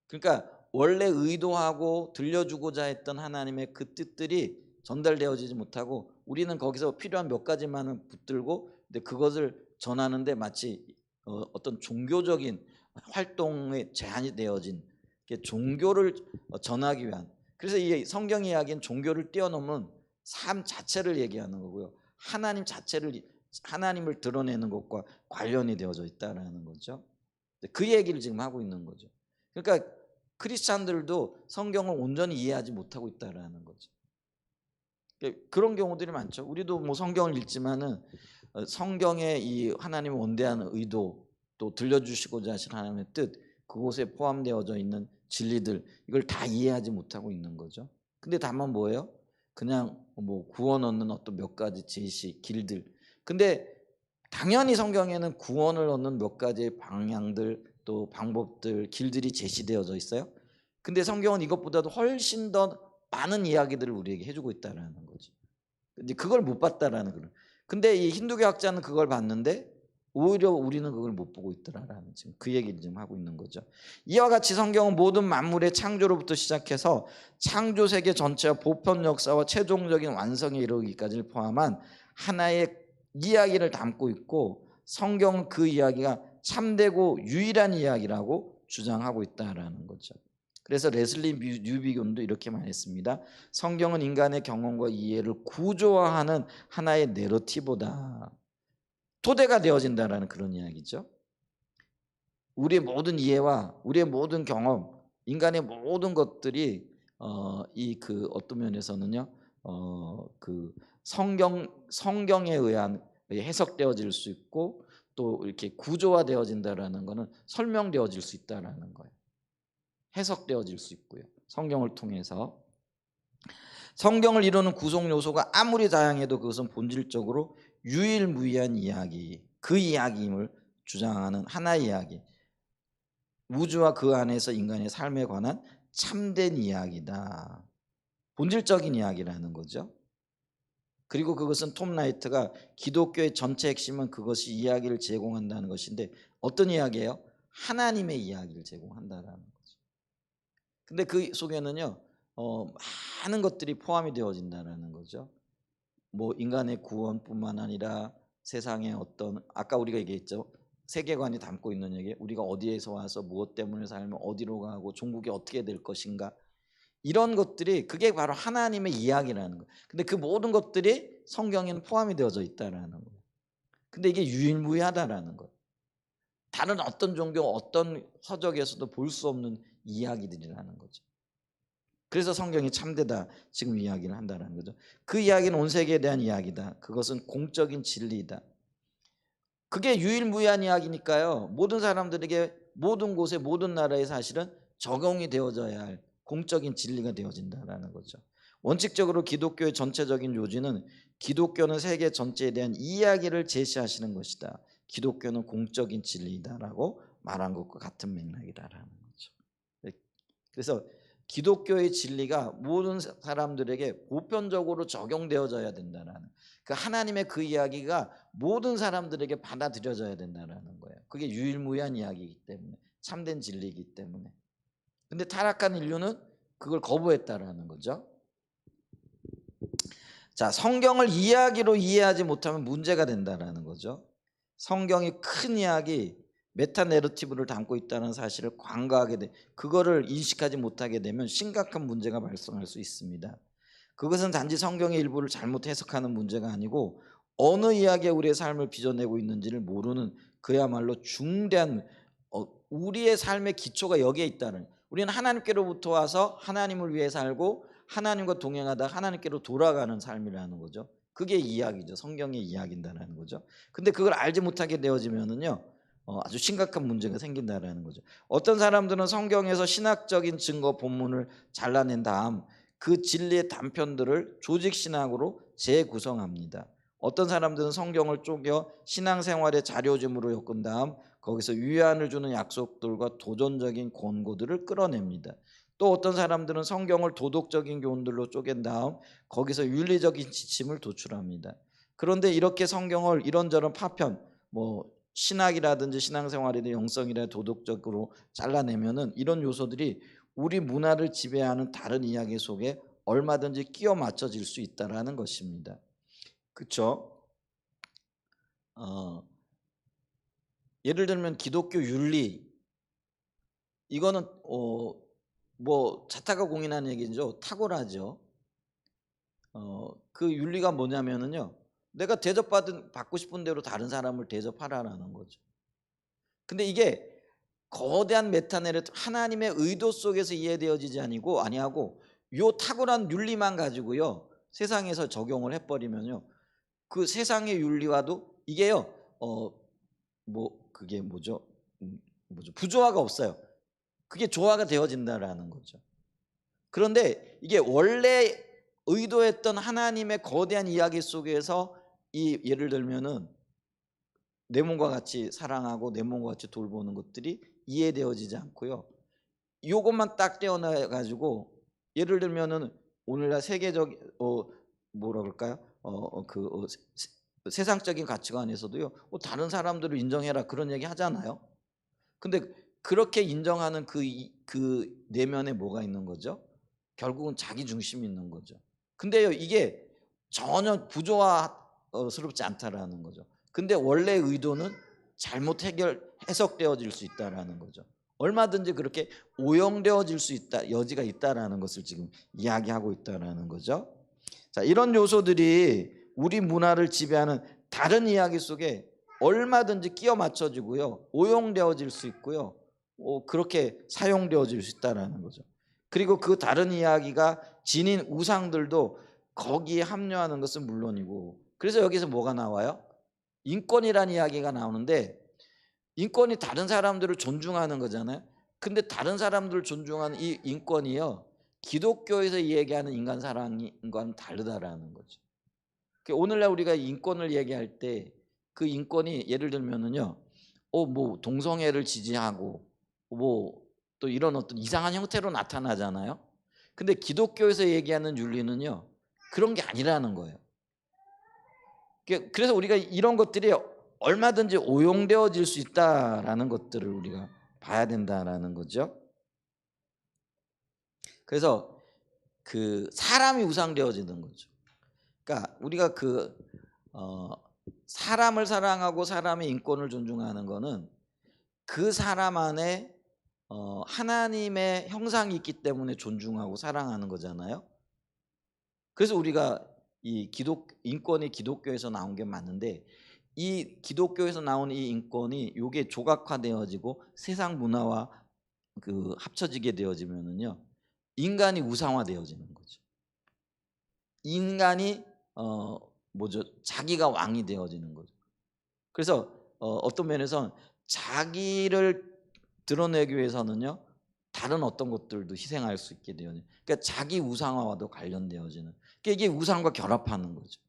그러니까 원래 의도하고 들려주고자 했던 하나님의 그 뜻들이 전달되어지지 못하고 우리는 거기서 필요한 몇 가지만은 붙들고, 근데 그것을 전하는데 마치 어떤 종교적인 활동에 제한이 되어진 종교를 전하기 위한, 그래서 이 성경 이야기는 종교를 뛰어넘은 삶 자체를 얘기하는 거고요. 하나님을 드러내는 것과 관련이 되어져 있다라는 거죠. 그 얘기를 지금 하고 있는 거죠. 그러니까 크리스찬들도 성경을 온전히 이해하지 못하고 있다라는 거죠. 그런 경우들이 많죠. 우리도 뭐 성경을 읽지만은 성경의 이 하나님의 원대한 의도, 또 들려주시고자 하신 하나님의 뜻, 그곳에 포함되어져 있는 진리들 이걸 다 이해하지 못하고 있는 거죠. 근데 다만 뭐예요? 그냥 뭐 구원 얻는 어떤 몇 가지 제시, 길들. 근데 당연히 성경에는 구원을 얻는 몇 가지의 방향들 또 방법들, 길들이 제시되어져 있어요. 근데 성경은 이것보다도 훨씬 더 많은 이야기들을 우리에게 해주고 있다라는 거죠. 근데 그걸 못 봤다라는 거는. 근데 이 힌두교 학자는 그걸 봤는데 오히려 우리는 그걸 못 보고 있더라라는 지금 그 얘기를 지금 하고 있는 거죠. 이와 같이 성경은 모든 만물의 창조로부터 시작해서 창조 세계 전체와 보편 역사와 최종적인 완성에 이르기까지를 포함한 하나의 이야기를 담고 있고 성경은 그 이야기가 참되고 유일한 이야기라고 주장하고 있다라는 거죠. 그래서 레슬리 뉴비건도 이렇게 말했습니다. 성경은 인간의 경험과 이해를 구조화하는 하나의 내러티브다. 토대가 되어진다라는 그런 이야기죠. 우리의 모든 이해와 우리의 모든 경험, 인간의 모든 것들이 이 그 어떤 면에서는요, 그 성경에 의한 해석되어질 수 있고 또 이렇게 구조화되어진다라는 것은 설명되어질 수 있다라는 거예요. 해석되어질 수 있고요. 성경을 통해서 성경을 이루는 구성 요소가 아무리 다양해도 그것은 본질적으로 유일무이한 이야기, 그 이야기임을 주장하는 하나의 이야기, 우주와 그 안에서 인간의 삶에 관한 참된 이야기다. 본질적인 이야기라는 거죠. 그리고 그것은 톰 라이트가 기독교의 전체 핵심은 그것이 이야기를 제공한다는 것인데 어떤 이야기예요? 하나님의 이야기를 제공한다라는 거죠. 근데 그 속에는요 많은 것들이 포함이 되어진다는 거죠. 뭐 인간의 구원뿐만 아니라 세상의 어떤 아까 우리가 얘기했죠. 세계관이 담고 있는 얘기, 우리가 어디에서 와서 무엇 때문에 살면 어디로 가고 종국이 어떻게 될 것인가, 이런 것들이 그게 바로 하나님의 이야기라는 거예요. 근데 그 모든 것들이 성경에는 포함이 되어져 있다라는 거예요. 근데 이게 유일무이하다라는 거예요. 다른 어떤 종교, 어떤 서적에서도 볼 수 없는 이야기들이라는 거죠. 그래서 성경이 참되다 지금 이야기를 한다는 거죠. 그 이야기는 온 세계에 대한 이야기다. 그것은 공적인 진리이다. 그게 유일무이한 이야기니까요. 모든 사람들에게 모든 곳에 모든 나라에 사실은 적용이 되어져야 할 공적인 진리가 되어진다는 거죠. 원칙적으로 기독교의 전체적인 요지는 기독교는 세계 전체에 대한 이야기를 제시하시는 것이다. 기독교는 공적인 진리다라고 말한 것과 같은 맥락이다라는 거죠. 그래서 기독교의 진리가 모든 사람들에게 보편적으로 적용되어져야 된다는 그 하나님의 그 이야기가 모든 사람들에게 받아들여져야 된다는 거예요. 그게 유일무이한 이야기이기 때문에, 참된 진리이기 때문에. 근데 타락한 인류는 그걸 거부했다라는 거죠. 자, 성경을 이야기로 이해하지 못하면 문제가 된다라는 거죠. 성경이 큰 이야기, 메타 내러티브를 담고 있다는 사실을 간과하게 돼, 그거를 인식하지 못하게 되면 심각한 문제가 발생할 수 있습니다. 그것은 단지 성경의 일부를 잘못 해석하는 문제가 아니고 어느 이야기가 우리의 삶을 빚어내고 있는지를 모르는 그야말로 중대한 우리의 삶의 기초가 여기에 있다는, 우리는 하나님께로부터 와서 하나님을 위해 살고 하나님과 동행하다 하나님께로 돌아가는 삶이라는 거죠. 그게 이야기죠. 성경의 이야기인다는 거죠. 근데 그걸 알지 못하게 되어지면은요 아주 심각한 문제가 생긴다는 거죠. 어떤 사람들은 성경에서 신학적인 증거 본문을 잘라낸 다음 그 진리의 단편들을 조직신학으로 재구성합니다. 어떤 사람들은 성경을 쪼개 신앙생활의 자료집으로 엮은 다음 거기서 위안을 주는 약속들과 도전적인 권고들을 끌어냅니다. 또 어떤 사람들은 성경을 도덕적인 교훈들로 쪼갠 다음 거기서 윤리적인 지침을 도출합니다. 그런데 이렇게 성경을 이런저런 파편, 뭐 신학이라든지 신앙생활이든 영성이라든지 도덕적으로 잘라내면은 이런 요소들이 우리 문화를 지배하는 다른 이야기 속에 얼마든지 끼워 맞춰질 수 있다라는 것입니다. 그렇죠? 예를 들면 기독교 윤리, 이거는 뭐 자타가 공인한 얘기죠. 탁월하죠. 그 윤리가 뭐냐면은요, 내가 받고 싶은 대로 다른 사람을 대접하라는 거죠. 근데 이게 거대한 메타네를 하나님의 의도 속에서 이해되어지지 아니하고 요 탁월한 윤리만 가지고요 세상에서 적용을 해버리면요 그 세상의 윤리와도 이게요 뭐 그게 뭐죠? 부조화가 없어요. 그게 조화가 되어진다라는 거죠. 그런데 이게 원래 의도했던 하나님의 거대한 이야기 속에서 이 예를 들면은 내 몸과 같이 사랑하고 내 몸과 같이 돌보는 것들이 이해되어지지 않고요. 요것만 딱 떼어내 가지고 예를 들면은 오늘날 세계적 뭐라 그럴까요? 세상적인 가치관에서도요. 다른 사람들을 인정해라 그런 얘기 하잖아요. 근데 그렇게 인정하는 그 내면에 뭐가 있는 거죠? 결국은 자기 중심이 있는 거죠. 근데요, 이게 전혀 부조화스럽지 않다라는 거죠. 근데 원래 의도는 잘못 해석되어질 수 있다라는 거죠. 얼마든지 그렇게 오용되어질 수 있다, 여지가 있다라는 것을 지금 이야기하고 있다라는 거죠. 자, 이런 요소들이 우리 문화를 지배하는 다른 이야기 속에 얼마든지 끼워 맞춰지고요, 오용되어질 수 있고요, 그렇게 사용되어질 수 있다라는 거죠. 그리고 그 다른 이야기가 지닌 우상들도 거기에 합류하는 것은 물론이고, 그래서 여기서 뭐가 나와요? 인권이라는 이야기가 나오는데, 인권이 다른 사람들을 존중하는 거잖아요. 근데 다른 사람들을 존중하는 이 인권이요, 기독교에서 얘기하는 인간 사랑과는 다르다라는 거죠. 오늘날 우리가 인권을 얘기할 때 그 인권이 예를 들면은요, 뭐 동성애를 지지하고 뭐 또 이런 어떤 이상한 형태로 나타나잖아요. 근데 기독교에서 얘기하는 윤리는요, 그런 게 아니라는 거예요. 그래서 우리가 이런 것들이 얼마든지 오용되어질 수 있다라는 것들을 우리가 봐야 된다라는 거죠. 그래서 그 사람이 우상되어지는 거죠. 그러니까 우리가 사람을 사랑하고 사람의 인권을 존중하는 거는 그 사람 안에 하나님의 형상이 있기 때문에 존중하고 사랑하는 거잖아요. 그래서 우리가 이 인권이 기독교에서 나온 게 맞는데, 이 기독교에서 나온 이 인권이 요게 조각화되어지고 세상 문화와 합쳐지게 되어지면은요, 인간이 우상화되어지는 거죠. 인간이 자기가 왕이 되어지는 거죠. 그래서 어떤 면에서는 자기를 드러내기 위해서는요, 다른 어떤 것들도 희생할 수 있게 되어요. 그러니까 자기 우상화와도 관련되어지는, 그러니까 이게 우상과 결합하는 거죠.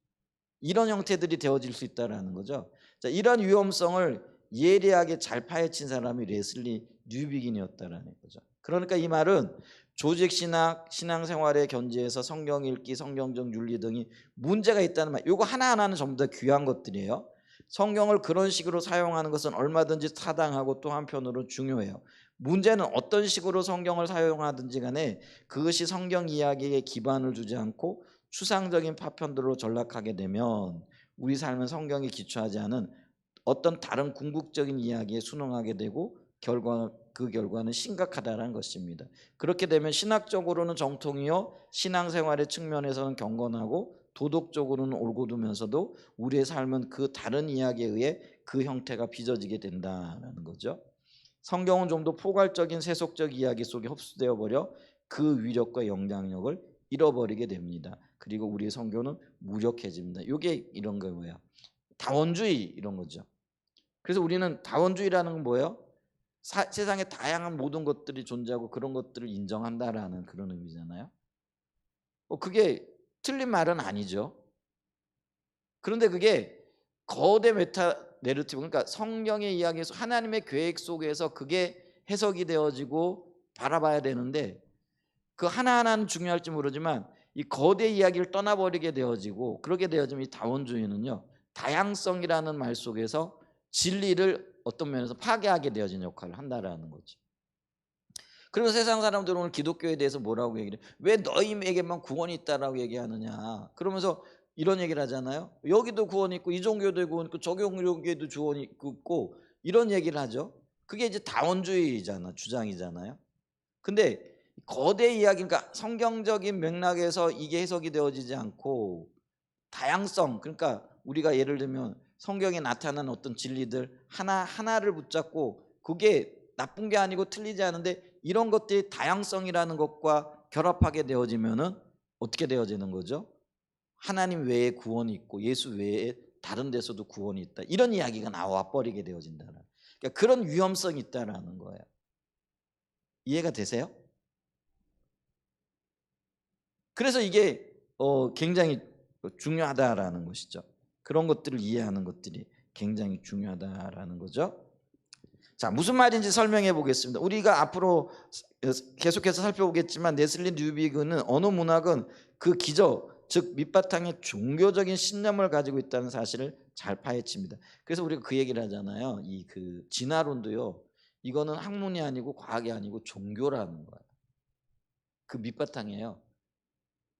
이런 형태들이 되어질 수 있다라는 거죠. 자, 이런 위험성을 예리하게 잘 파헤친 사람이 레슬리 뉴비긴이었다라는 거죠. 그러니까 이 말은 조직 신학, 신앙생활의 견지에서 성경 읽기, 성경적 윤리 등이 문제가 있다는 말, 이거 하나하나는 전부 다 귀한 것들이에요. 성경을 그런 식으로 사용하는 것은 얼마든지 타당하고 또 한편으로 중요해요. 문제는 어떤 식으로 성경을 사용하든지 간에 그것이 성경 이야기에 기반을 두지 않고 추상적인 파편들로 전락하게 되면 우리 삶은 성경에 기초하지 않은 어떤 다른 궁극적인 이야기에 순응하게 되고 그 결과는 심각하다는 것입니다. 그렇게 되면 신학적으로는 정통이요, 신앙생활의 측면에서는 경건하고 도덕적으로는 올곧으면서도 우리의 삶은 그 다른 이야기에 의해 그 형태가 빚어지게 된다는 거죠. 성경은 좀 더 포괄적인 세속적 이야기 속에 흡수되어 버려 그 위력과 영향력을 잃어버리게 됩니다. 그리고 우리의 성경은 무력해집니다. 이게 이런 거예요. 다원주의 이런 거죠. 그래서 우리는 다원주의라는 건 뭐예요? 세상에 다양한 모든 것들이 존재하고 그런 것들을 인정한다라는 그런 의미잖아요. 그게 틀린 말은 아니죠. 그런데 그게 거대 메타 내러티브, 그러니까 성경의 이야기에서 하나님의 계획 속에서 그게 해석이 되어지고 바라봐야 되는데, 그 하나하나는 중요할지 모르지만 이 거대 이야기를 떠나버리게 되어지고, 그렇게 되어지면 이 다원주의는요, 다양성이라는 말 속에서 진리를 어떤 면에서 파괴하게 되어진 역할을 한다라는 거죠. 그리고 세상 사람들은 오늘 기독교에 대해서 뭐라고 얘기를 해요? 왜 너희에게만 구원이 있다라고 얘기하느냐, 그러면서 이런 얘기를 하잖아요. 여기도 구원이 있고 이 종교도 구원이 있고 저 종교에도 구원이 있고 이런 얘기를 하죠. 그게 이제 다원주의잖아, 주장이잖아요. 근데 거대 이야기, 그러니까 성경적인 맥락에서 이게 해석이 되어지지 않고 다양성, 그러니까 우리가 예를 들면 성경에 나타난 어떤 진리들 하나를 붙잡고 그게 나쁜 게 아니고 틀리지 않은데 이런 것들이 다양성이라는 것과 결합하게 되어지면은 어떻게 되어지는 거죠? 하나님 외에 구원이 있고 예수 외에 다른 데서도 구원이 있다, 이런 이야기가 나와 버리게 되어진다는, 그러니까 그런 위험성이 있다라는 거예요. 이해가 되세요? 그래서 이게 굉장히 중요하다라는 것이죠. 그런 것들을 이해하는 것들이 굉장히 중요하다라는 거죠. 자, 무슨 말인지 설명해 보겠습니다. 우리가 앞으로 계속해서 살펴보겠지만 네슬리 뉴비그는 언어 문학은 그 기저, 즉 밑바탕에 종교적인 신념을 가지고 있다는 사실을 잘 파헤칩니다. 그래서 우리가 그 얘기를 하잖아요. 이 그 진화론도요. 이거는 학문이 아니고 과학이 아니고 종교라는 거예요. 그 밑바탕에요.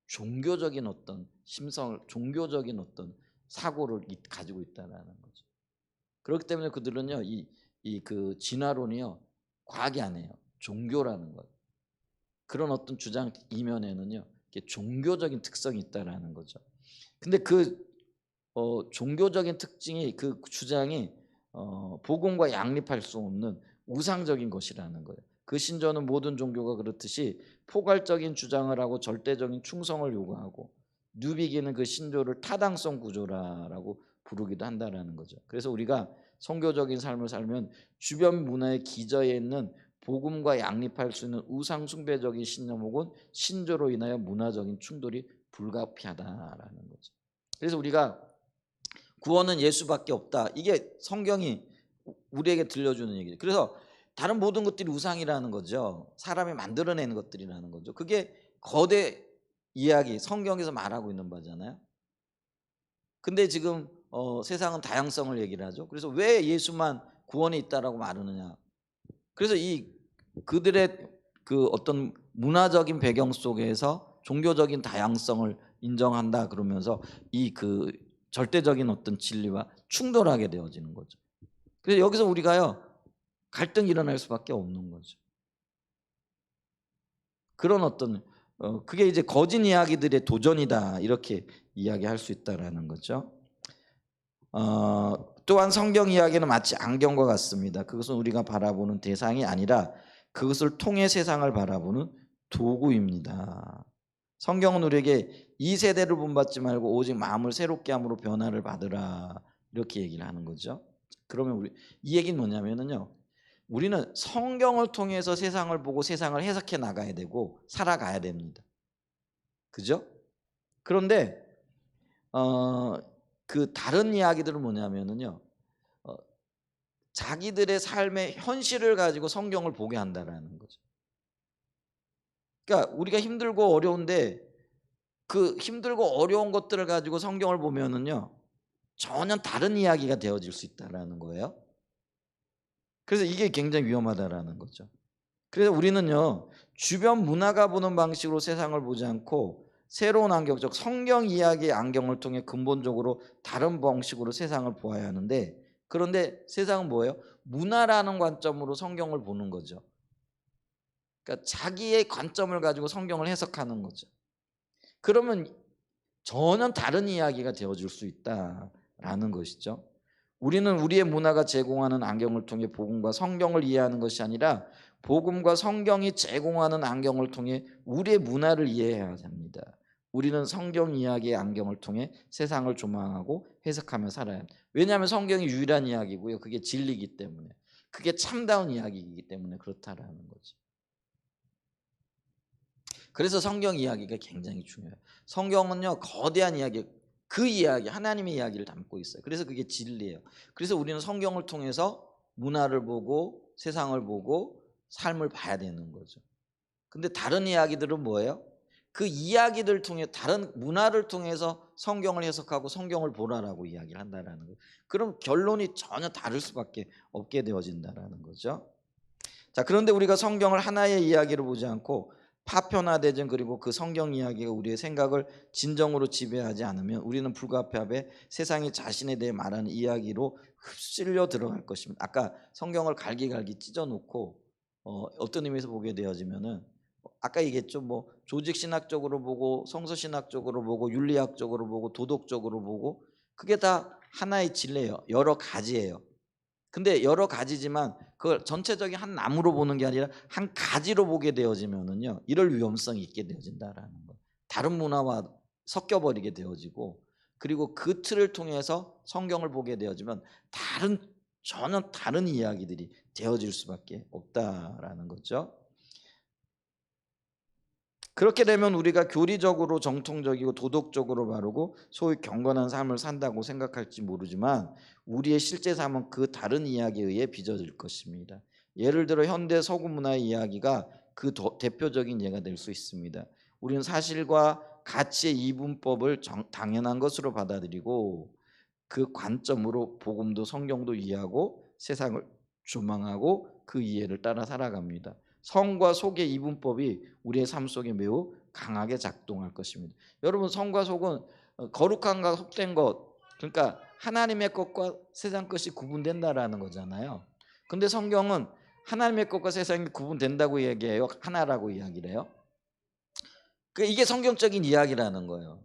종교적인 어떤 심성을, 종교적인 어떤 사고를 가지고 있다라는 거죠. 그렇기 때문에 그들은요, 이 그 진화론이요, 과학이 아니에요. 종교라는 것. 그런 어떤 주장 이면에는요, 이게 종교적인 특성이 있다라는 거죠. 근데 그 종교적인 특징이, 그 주장이 복음과 양립할 수 없는 우상적인 것이라는 거예요. 그 신조는 모든 종교가 그렇듯이 포괄적인 주장을 하고 절대적인 충성을 요구하고, 뉴비기는 그 신조를 타당성 구조라고 부르기도 한다라는 거죠. 그래서 우리가 선교적인 삶을 살면 주변 문화의 기저에 있는 복음과 양립할 수 있는 우상 숭배적인 신념 혹은 신조로 인하여 문화적인 충돌이 불가피하다라는 거죠. 그래서 우리가 구원은 예수밖에 없다. 이게 성경이 우리에게 들려주는 얘기죠. 그래서 다른 모든 것들이 우상이라는 거죠. 사람이 만들어내는 것들이라는 거죠. 그게 거대 이야기, 성경에서 말하고 있는 바잖아요. 근데 지금 세상은 다양성을 얘기를 하죠. 그래서 왜 예수만 구원이 있다라고 말하느냐. 그래서 이 그들의 그 어떤 문화적인 배경 속에서 종교적인 다양성을 인정한다 그러면서 이 그 절대적인 어떤 진리와 충돌하게 되어지는 거죠. 그래서 여기서 우리가요, 갈등이 일어날 수밖에 없는 거죠. 그런 어떤 그게 이제 거짓 이야기들의 도전이다, 이렇게 이야기할 수 있다라는 거죠. 또한 성경 이야기는 마치 안경과 같습니다. 그것은 우리가 바라보는 대상이 아니라 그것을 통해 세상을 바라보는 도구입니다. 성경은 우리에게 이 세대를 본받지 말고 오직 마음을 새롭게 함으로 변화를 받으라, 이렇게 얘기를 하는 거죠. 그러면 이 얘기는 뭐냐면요, 우리는 성경을 통해서 세상을 보고 세상을 해석해 나가야 되고 살아가야 됩니다. 그죠? 그런데 그 다른 이야기들은 뭐냐면요, 자기들의 삶의 현실을 가지고 성경을 보게 한다라는 거죠. 그러니까 우리가 힘들고 어려운데 그 힘들고 어려운 것들을 가지고 성경을 보면은요, 전혀 다른 이야기가 되어질 수 있다라는 거예요. 그래서 이게 굉장히 위험하다라는 거죠. 그래서 우리는요, 주변 문화가 보는 방식으로 세상을 보지 않고 새로운 안경적 성경 이야기의 안경을 통해 근본적으로 다른 방식으로 세상을 보아야 하는데, 그런데 세상은 뭐예요? 문화라는 관점으로 성경을 보는 거죠. 그러니까 자기의 관점을 가지고 성경을 해석하는 거죠. 그러면 전혀 다른 이야기가 되어줄 수 있다라는 것이죠. 우리는 우리의 문화가 제공하는 안경을 통해 복음과 성경을 이해하는 것이 아니라 복음과 성경이 제공하는 안경을 통해 우리의 문화를 이해해야 합니다. 우리는 성경 이야기의 안경을 통해 세상을 조망하고 해석하며 살아야 합니다. 왜냐하면 성경이 유일한 이야기고요, 그게 진리이기 때문에, 그게 참다운 이야기이기 때문에 그렇다라는 거죠. 그래서 성경 이야기가 굉장히 중요해요. 성경은요, 거대한 이야기, 그 이야기, 하나님의 이야기를 담고 있어요. 그래서 그게 진리예요. 그래서 우리는 성경을 통해서 문화를 보고 세상을 보고 삶을 봐야 되는 거죠. 근데 다른 이야기들은 뭐예요? 그 이야기들 통해, 다른 문화를 통해서 성경을 해석하고 성경을 보라라고 이야기를 한다라는 거예요. 그럼 결론이 전혀 다를 수밖에 없게 되어진다라는 거죠. 자, 그런데 우리가 성경을 하나의 이야기로 보지 않고 파편화되진, 그리고 그 성경 이야기가 우리의 생각을 진정으로 지배하지 않으면 우리는 불가피하게 세상이 자신에 대해 말하는 이야기로 휩쓸려 들어갈 것입니다. 아까 성경을 갈기갈기 찢어놓고 어떤 의미에서 보게 되어지면은, 아까 얘기했죠, 뭐 조직 신학적으로 보고 성서 신학적으로 보고 윤리학적으로 보고 도덕적으로 보고, 그게 다 하나의 진리예요. 여러 가지예요. 근데 여러 가지지만 그걸 전체적인 한 나무로 보는 게 아니라 한 가지로 보게 되어지면은요, 이럴 위험성이 있게 되어진다라는 거. 다른 문화와 섞여 버리게 되어지고, 그리고 그 틀을 통해서 성경을 보게 되어지면 전혀 다른 이야기들이 되어질 수밖에 없다라는 거죠. 그렇게 되면 우리가 교리적으로 정통적이고 도덕적으로 바르고 소위 경건한 삶을 산다고 생각할지 모르지만 우리의 실제 삶은 그 다른 이야기에 의해 빚어질 것입니다. 예를 들어 현대 서구 문화의 이야기가 그 대표적인 예가 될 수 있습니다. 우리는 사실과 가치의 이분법을 당연한 것으로 받아들이고 그 관점으로 복음도 성경도 이해하고 세상을 조망하고 그 이해를 따라 살아갑니다. 성과 속의 이분법이 우리의 삶 속에 매우 강하게 작동할 것입니다. 여러분, 성과 속은 거룩한과 속된 것, 그러니까 하나님의 것과 세상 것이 구분된다라는 거잖아요. 근데 성경은 하나님의 것과 세상이 구분된다고 얘기해요? 하나라고 이야기를 해요? 이게 성경적인 이야기라는 거예요.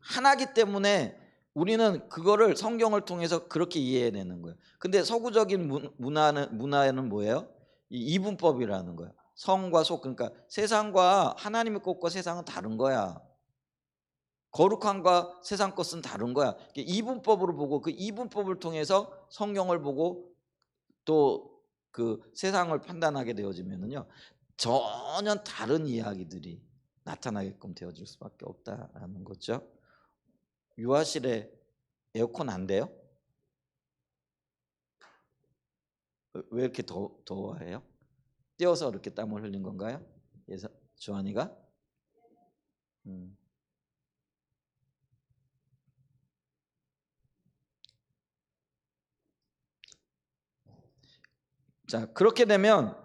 하나기 때문에 우리는 그거를 성경을 통해서 그렇게 이해해내는 거예요. 근데 서구적인 문화는 뭐예요? 이분법이라는 거예요. 성과 속, 그러니까 세상과 하나님의 것과 세상은 다른 거야. 거룩함과 세상 것은 다른 거야. 이분법으로 보고 그 이분법을 통해서 성경을 보고 또 그 세상을 판단하게 되어지면은요, 전혀 다른 이야기들이 나타나게끔 되어질 수밖에 없다라는 거죠. 유아실에 에어컨 안 돼요? 왜 이렇게 더워해요? 뛰어서 이렇게 땀을 흘린 건가요? 주한이가? 자, 그렇게 되면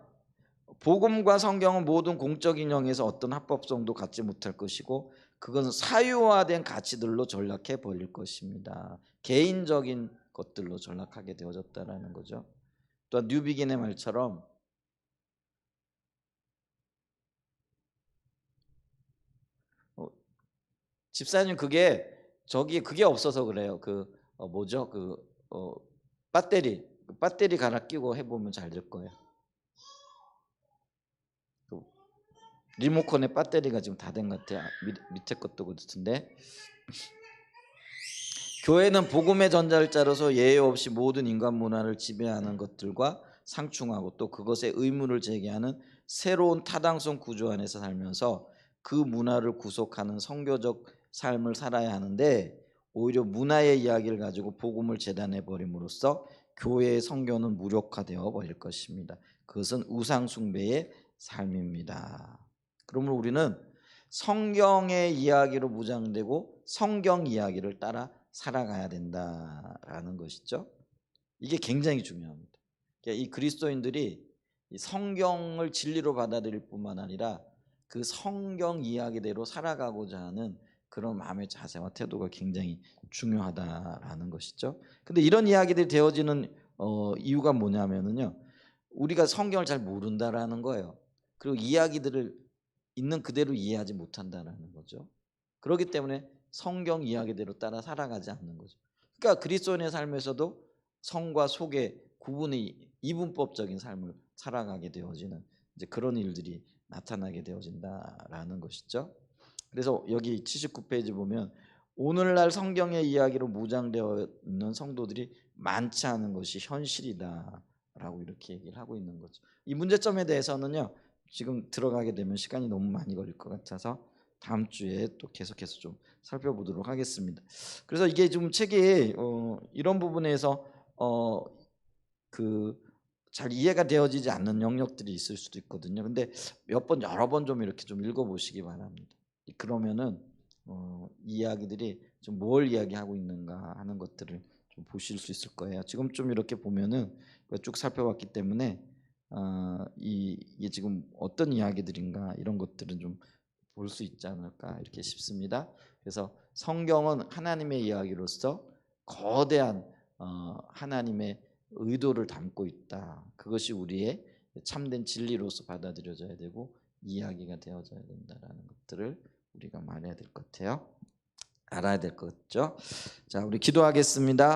복음과 성경은 모든 공적 인형에서 어떤 합법성도 갖지 못할 것이고 그것은 사유화된 가치들로 전락해 버릴 것입니다. 개인적인 것들로 전락하게 되어졌다라는 거죠. 또한 뉴비긴의 말처럼 집사님 그게 없어서 그래요. 뭐죠? 배터리 갈아 끼고 해보면 잘 될 거예요. 리모컨의 배터리가 지금 다 된 것 같아요. 밑에 것도 그렇던데. 교회는 복음의 전달자로서 예외 없이 모든 인간 문화를 지배하는 것들과 상충하고 또 그것에 의문을 제기하는 새로운 타당성 구조 안에서 살면서 그 문화를 구속하는 선교적 삶을 살아야 하는데 오히려 문화의 이야기를 가지고 복음을 재단해 버림으로써 교회의 선교는 무력화되어 버릴 것입니다. 그것은 우상 숭배의 삶입니다. 그러므로 우리는 성경의 이야기로 무장되고 성경 이야기를 따라 살아가야 된다라는 것이죠. 이게 굉장히 중요합니다. 이 그리스도인들이 성경을 진리로 받아들일 뿐만 아니라 그 성경 이야기대로 살아가고자 하는 그런 마음의 자세와 태도가 굉장히 중요하다라는 것이죠. 근데 이런 이야기들이 되어지는 이유가 뭐냐면요, 우리가 성경을 잘 모른다라는 거예요. 그리고 이야기들을 있는 그대로 이해하지 못한다라는 거죠. 그렇기 때문에 성경 이야기대로 따라 살아가지 않는 거죠. 그러니까 그리스도인의 삶에서도 성과 속의 구분이 이분법적인 삶을 살아가게 되어지는 이제 그런 일들이 나타나게 되어진다라는 것이죠. 그래서 여기 79페이지 보면 오늘날 성경의 이야기로 무장되어 있는 성도들이 많지 않은 것이 현실이다라고 이렇게 얘기를 하고 있는 거죠. 이 문제점에 대해서는요, 지금 들어가게 되면 시간이 너무 많이 걸릴 것 같아서 다음 주에 또 계속해서 좀 살펴보도록 하겠습니다. 그래서 이게 좀 책이 이런 부분에서 잘 이해가 되어지지 않는 영역들이 있을 수도 있거든요. 근데 여러 번 좀 이렇게 좀 읽어보시기 바랍니다. 그러면은 이 이야기들이 좀 뭘 이야기하고 있는가 하는 것들을 좀 보실 수 있을 거예요. 지금 좀 이렇게 보면은 쭉 살펴봤기 때문에 이게 지금 어떤 이야기들인가 이런 것들은 좀 볼 수 있지 않을까 이렇게 싶습니다. 그래서 성경은 하나님의 이야기로서 거대한 하나님의 의도를 담고 있다. 그것이 우리의 참된 진리로서 받아들여져야 되고 이야기가 되어져야 된다라는 것들을 우리가 말해야 될 것 같아요. 알아야 될 것 같죠. 자, 우리 기도하겠습니다.